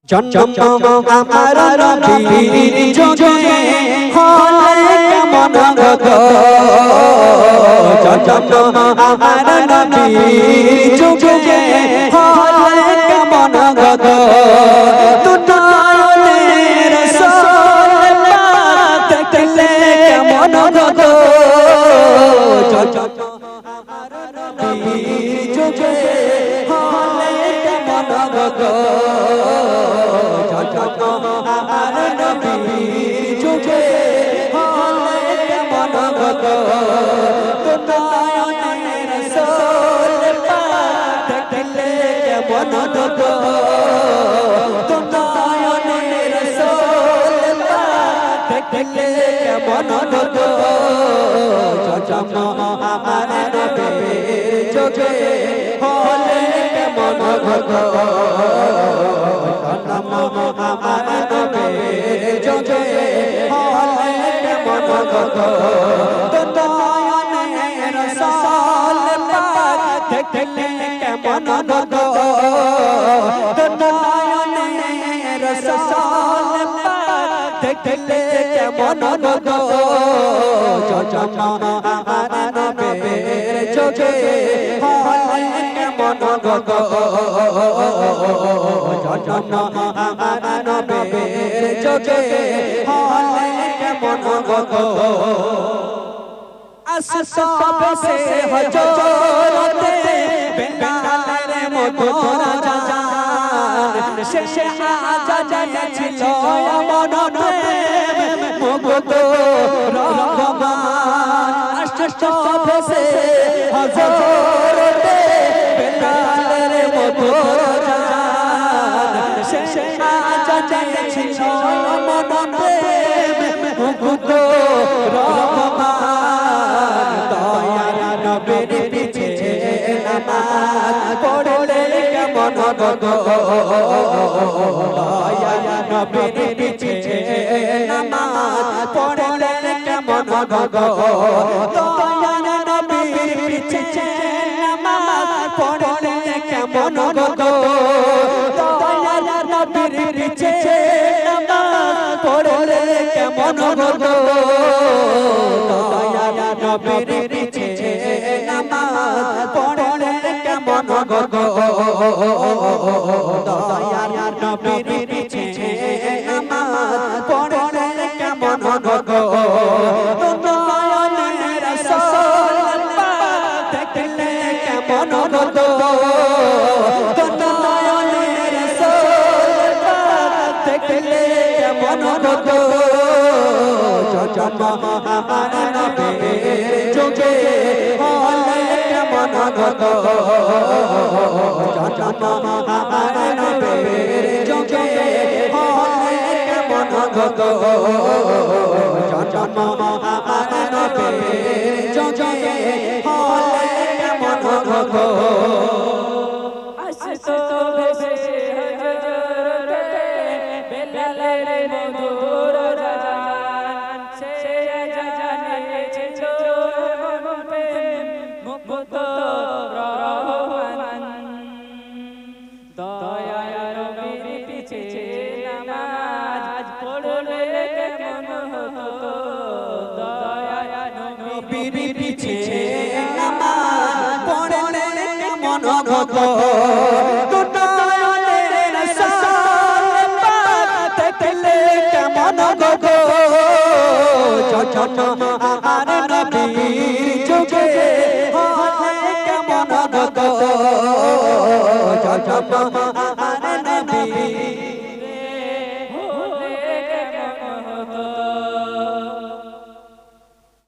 জন্ম আমার নবীর যোগে হলে কেমন গো জন্ম আমার নবীর যোগে হলে কেমন গো তুনারে রাসূল পাক দেখলে কেমন গো জন্ম আমার নবীর যোগে হলে কেমন গো আমার নবীর যুগে হলে কেমন গো নয়নে রাসূল পাক দেখলে কেমন গো নয়নে রাসূল পাক দেখলে কেমন গো আমার নবীর যুগে হলে কেমন গো আমার নবীর যোগে হলে কেমন গো নয়নে রাসূল পাক দেখলে কেমন গো নয়নে রাসূল পাক দেখলে কেমন গো আমার নবীর যোগে হলে কেমন গো আমার নবীর যোগে হলে কেমন গো আসসাবে সে হজরতে বেলালের মধুর জান শেষে আজান ছিল মন প্রেম মুগ্ধ রহমান আসসাবে সে হজরতে বেলালের মধুর ছিল মন প্রেম মুগ্ধ রহমান দয়ার নবীর পিছে নামাজ পড়লে কেমন গো দয়ার নবীর পিছে নামাজ পড়লে কেমন গো দয়ার নবীর পিছে নামাজ পড়লে কেমন গো দয়ার নবীর পিছে নামাজ পড়লে কেমন গো দয়ার নবীর পিছে নামাজ পড়লে কেমন গো দয়ার নবীর পিছে নামাজ পড়লে কেমন গো নয়নে রাসূল পাক দেখলে কেমন গো নয়নে রাসূল পাক দেখলে কেমন গো আমার নবীর যোগে হলে কেমন গো আমার নবীর যোগে হলে কেমন গো আমার নবীর যোগে হলে কেমন গো আসসাবে সে হজরতে বেলালের মধুর জান সে জানে ছিল মন প্রেম মুগ্ধ রহমান দয়ার নবীর পিছে নামাজ পড়লে কেমন হতো দয়ার নবীর পিছে নামাজ পড়লে কেমন হতো নয়নে রাসূল পাক দেখলে কেমন গো আমার নবীর যোগে হলে কেমন গো